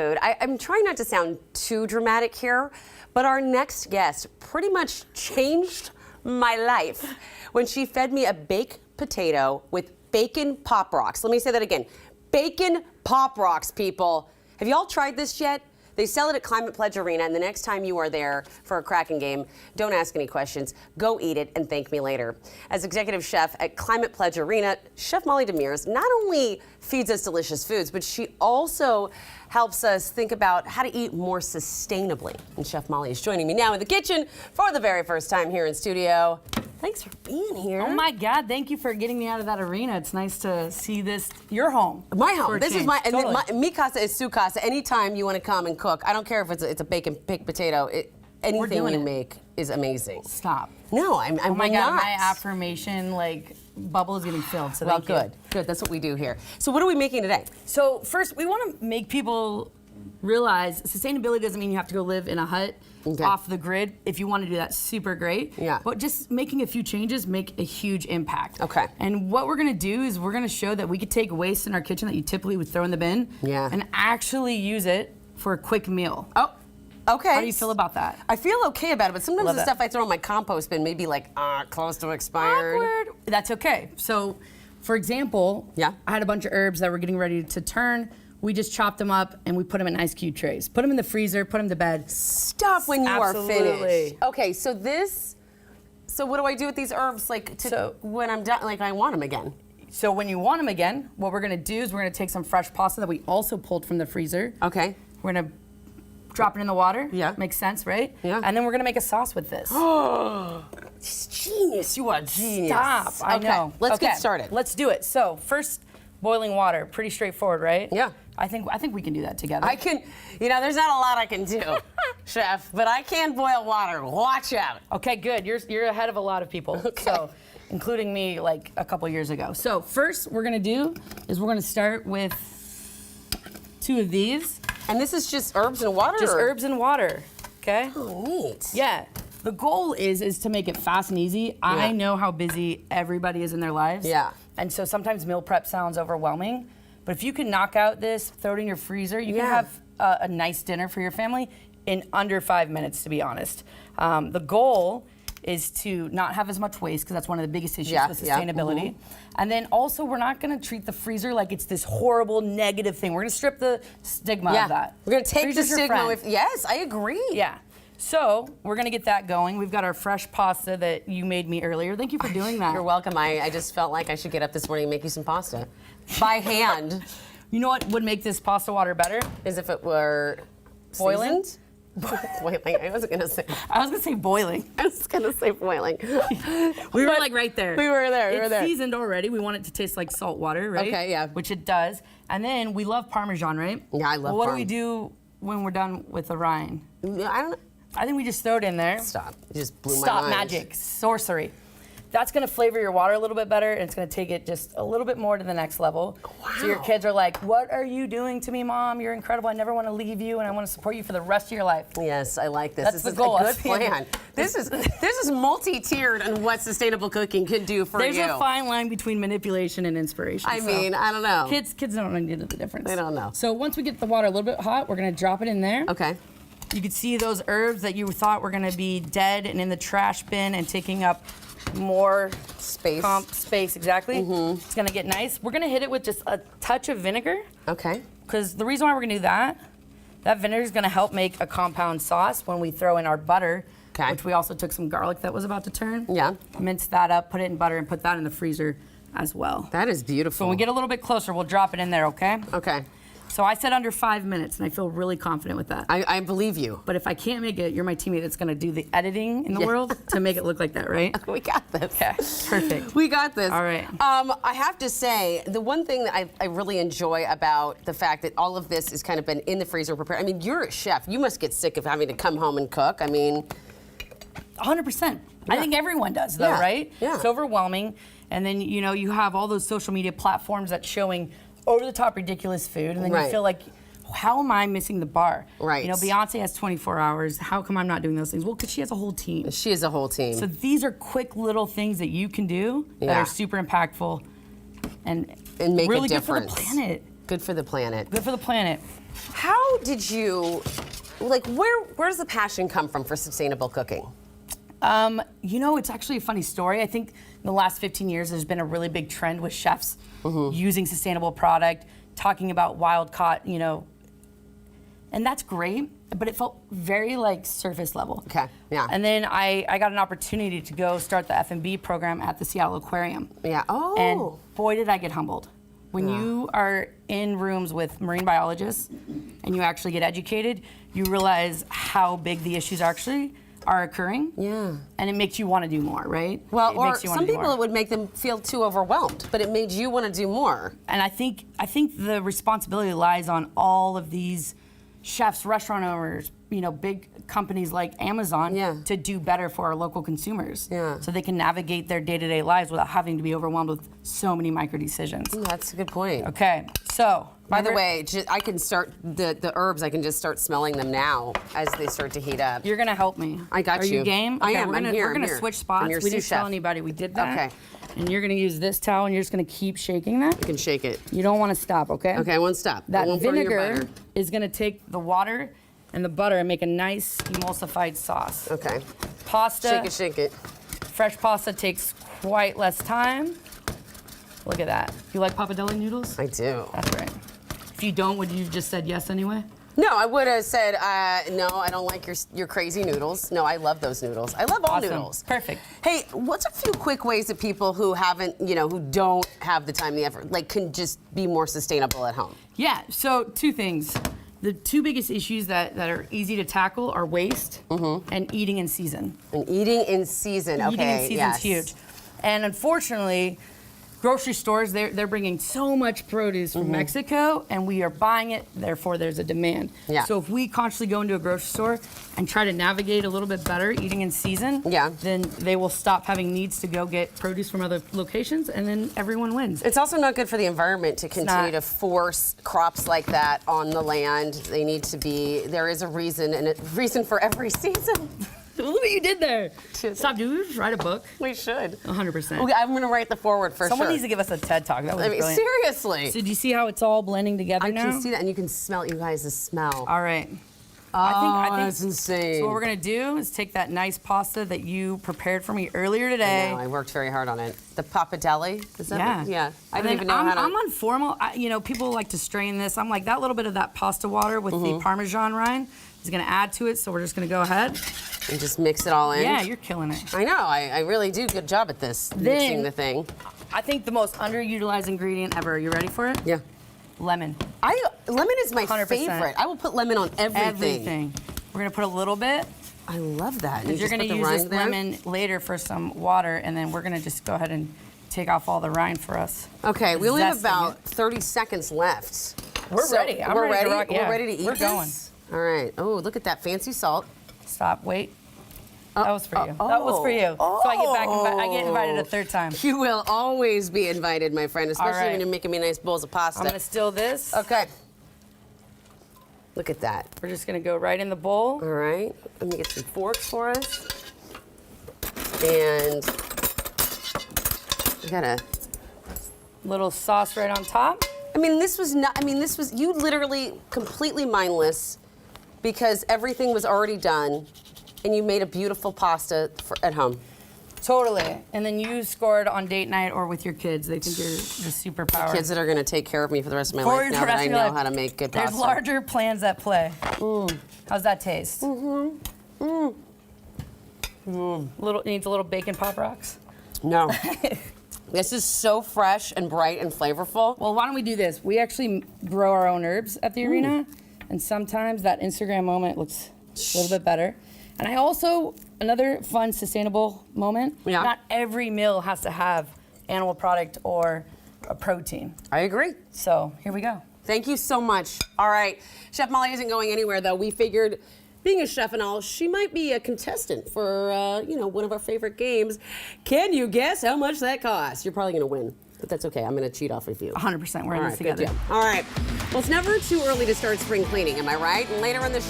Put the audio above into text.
I'm trying not to sound too dramatic here, but our next guest pretty much changed my life when she fed me a baked potato with bacon pop rocks. Let me say that again. Bacon pop rocks, people. Have y'all tried this yet? They sell it at Climate Pledge Arena, and the next time you are there for a Kraken game, don't ask any questions. Go eat it and thank me later. As executive chef at Climate Pledge Arena, Chef Molly Demers not only feeds us delicious foods, but she also helps us think about how to eat more sustainably. And Chef Molly is joining me now in the kitchen for the very first time here in studio. Thanks for being here. Oh my God, thank you for getting me out of that arena. It's nice to see this, your home. My home. This is my, totally. Mi casa is su casa. Anytime you want to come and cook, I don't care if it's a bacon baked potato, anything you make is amazing. Stop. No, I'm Oh my not. God, my affirmation bubble is getting filled, so Well, thank you. good, good, that's what we do here. So what are we making today? So first, we want to make people realize sustainability doesn't mean you have to go live in a hut off the grid. If you want to do that, super great. Yeah. But just making a few changes make a huge impact. Okay. And what we're going to do is we're going to show that we could take waste in our kitchen that you typically would throw in the bin and actually use it for a quick meal. Oh, okay. How do you feel about that? I feel okay about it, but sometimes Love the it. stuff I throw in my compost bin may be like close to expired. Awkward. That's okay. So, for example, I had a bunch of herbs that were getting ready to turn. We just chopped them up and we put them in ice cube trays. Put them in the freezer, put them to bed. Stop when you are finished. Okay, so what do I do with these herbs when I'm done, like I want them again? So when you want them again, what we're gonna do is we're gonna take some fresh pasta that we also pulled from the freezer. Okay. We're gonna drop it in the water. Yeah. Makes sense, right? Yeah. And then we're gonna make a sauce with this. Oh, genius, you are genius. Stop, I know. Let's get started. Let's do it. So first, boiling water, pretty straightforward, right? Yeah. I think we can do that together. I can, there's not a lot I can do, chef, but I can boil water. Watch out. Okay, good. You're ahead of a lot of people. Okay. So, including me like a couple years ago. So first we're gonna do is we're gonna start with 2 of these. And this is just herbs and water? Just herbs and water, okay? Oh, neat. Yeah. The goal is to make it fast and easy. I know how busy everybody is in their lives. Yeah. And so sometimes meal prep sounds overwhelming. But if you can knock out this, throw it in your freezer, you can have a nice dinner for your family in under 5 minutes, to be honest. The goal is to not have as much waste, because that's one of the biggest issues with sustainability. And then also, we're not gonna treat the freezer like it's this horrible negative thing. We're gonna strip the stigma of that. We're gonna take Freezer's the your stigma friend. with, yes, I agree. Yeah. So we're gonna get that going. We've got our fresh pasta that you made me earlier. Thank you for doing that. You're welcome. I just felt like I should get up this morning and make you some pasta. By hand. You know what would make this pasta water better? Is if it were Boiling? seasoned? Boiling. I wasn't gonna say. I was gonna say boiling. I was gonna say boiling. We were like right there. We were there. It's seasoned already. We want it to taste like salt water, right? Okay, yeah. Which it does. And then we love Parmesan, right? Yeah, I love Well, what do Parm. we do when we're done with the rind? I don't know. I think we just throw it in there. Stop. You just blew my Stop mind. magic. Sorcery. That's gonna flavor your water a little bit better, and it's gonna take it just a little bit more to the next level. Wow. So your kids are like, what are you doing to me, Mom? You're incredible. I never wanna leave you, and I wanna support you for the rest of your life. Yes, I like this. That's This the is goal. a good plan. This is multi-tiered on what sustainable cooking can do for There's you. a fine line between manipulation and inspiration. I mean, I don't know. Kids don't know the difference. They don't know. So once we get the water a little bit hot, we're gonna drop it in there. Okay. You can see those herbs that you thought were gonna be dead and in the trash bin and taking up more space. Space, exactly. It's gonna get nice. We're gonna hit it with just a touch of vinegar. Okay. Because the reason why we're gonna do that vinegar is gonna help make a compound sauce when we throw in our butter, which we also took some garlic that was about to turn. Yeah. Mince that up, put it in butter, and put that in the freezer as well. That is beautiful. So when we get a little bit closer, we'll drop it in there, okay? Okay. So I said under 5 minutes, and I feel really confident with that. I believe you. But if I can't make it, you're my teammate that's gonna do the editing in the world to make it look like that, right? We got this. Okay, perfect. We got this. All right. I have to say, the one thing that I really enjoy about the fact that all of this has kind of been in the freezer prepared. I mean, you're a chef. You must get sick of having to come home and cook. I mean, 100%. I think everyone does, though, right? Yeah. It's overwhelming. And then, you have all those social media platforms that's showing over-the-top ridiculous food, and then you feel like, how am I missing the bar? Right. Beyonce has 24 hours. How come I'm not doing those things? Well, because she has a whole team. She has a whole team. So these are quick little things that you can do that are super impactful and make really a difference. good for the planet. Good for the planet. Good for the planet. How did you, like, where does the passion come from for sustainable cooking? It's actually a funny story. I think in the last 15 years, there's been a really big trend with chefs using sustainable product, talking about wild caught, and that's great, but it felt very like surface level. Okay, yeah. And then I got an opportunity to go start the F&B program at the Seattle Aquarium. Yeah, oh. And boy, did I get humbled. When you are in rooms with marine biologists and you actually get educated, you realize how big the issues actually are occurring. Yeah. And it makes you want to do more, right? Well, it or makes you wanna some do people more. it would make them feel too overwhelmed, but it made you want to do more. And I think the responsibility lies on all of these chefs, restaurant owners, big companies like Amazon to do better for our local consumers. Yeah. So they can navigate their day-to-day lives without having to be overwhelmed with so many micro decisions. That's a good point. Okay, so. By the way, I can start the herbs. I can just start smelling them now as they start to heat up. You're gonna help me. I got Are you game? I Okay, am. I'm here. We're gonna I'm here. switch I'm spots. your We didn't sous tell chef. anybody we did that. Okay. And you're gonna use this towel, and you're just gonna keep shaking that. You can shake it. You don't want to stop, okay? Okay, I won't stop. I That won't burn your vinegar butter. is gonna take the water and the butter and make a nice emulsified sauce. Okay. Pasta, Shake it. fresh pasta takes quite less time. Look at that. You like pappardelle noodles? I do. That's right. If you don't, would you have just said yes anyway? No, I would have said, no, I don't like your crazy noodles. No, I love those noodles. I love all Awesome. noodles. Perfect. Hey, what's a few quick ways that people who haven't, who don't have the time, the effort, like can just be more sustainable at home? Yeah, so two things. The two biggest issues that are easy to tackle are waste and eating in season. And eating in season, okay, Eating in season yes. is huge. And unfortunately, grocery stores, they're bringing so much produce from Mexico, and we are buying it, therefore there's a demand. Yeah. So if we constantly go into a grocery store and try to navigate a little bit better eating in season, then they will stop having needs to go get produce from other locations, and then everyone wins. It's also not good for the environment to continue to force crops like that on the land. They need to be, there is a reason, and a reason for every season. Look what you did there. Stop, do we just write a book? We should. 100%. Okay, I'm going to write the foreword for Someone sure. needs to give us a TED Talk. That was brilliant. Seriously. So do you see how it's all blending together I now? can see that, and you can smell, you guys, the smell. All right. Oh, I think that's insane. So what we're gonna do is take that nice pasta that you prepared for me earlier today. I know, I worked very hard on it. The pappardelle, is that Yeah. Yeah. I And don't then even know how to. I'm on formal. People like to strain this. I'm like that little bit of that pasta water with the Parmesan rind is gonna add to it. So we're just gonna go ahead. And just mix it all in. Yeah, you're killing it. I know. I really do. Good job at this. Mixing the thing. I think the most underutilized ingredient ever. Are you ready for it? Yeah. Lemon. Lemon is my 100%. favorite. I will put lemon on everything. Everything. We're gonna put a little bit. I love that. And You're just gonna put the use this rind there? lemon later for some water, and then we're gonna just go ahead and take off all the rind for us. Okay, we only have Zesting about it. 30 seconds left. We're ready. I'm we're ready ready. to rock, yeah. We're ready to eat We're going. this? All right. Oh, look at that fancy salt. Stop. Wait. That was for you. That was for you. So I get invited a third time. You will always be invited, my friend, especially right. when you're making me nice bowls of pasta. I'm gonna still this. Okay. Look at that. We're just gonna go right in the bowl. All right. Let me get some forks for us. And I got a. Little sauce right on top. this was you literally completely mindless because everything was already done and you made a beautiful pasta at home. Totally. And then you scored on date night or with your kids. They think you're the superpower. Kids that are going to take care of me for the rest of my For life the now that rest I of your know life. how to make good pasta. There's larger plans at play. How's that taste? Little needs a little bacon pop rocks. No. This is so fresh and bright and flavorful. Well, why don't we do this? We actually grow our own herbs at the arena, and sometimes that Instagram moment looks a little bit better. And I also, another fun, sustainable moment, not every meal has to have animal product or a protein. I agree. So here we go. Thank you so much. All right. Chef Molly isn't going anywhere, though. We figured, being a chef and all, she might be a contestant for, one of our favorite games. Can you guess how much that costs? You're probably going to win, but that's okay. I'm going to cheat off of you. 100%. We're in this Good together. deal. All right. Well, it's never too early to start spring cleaning, am I right? And later in the show,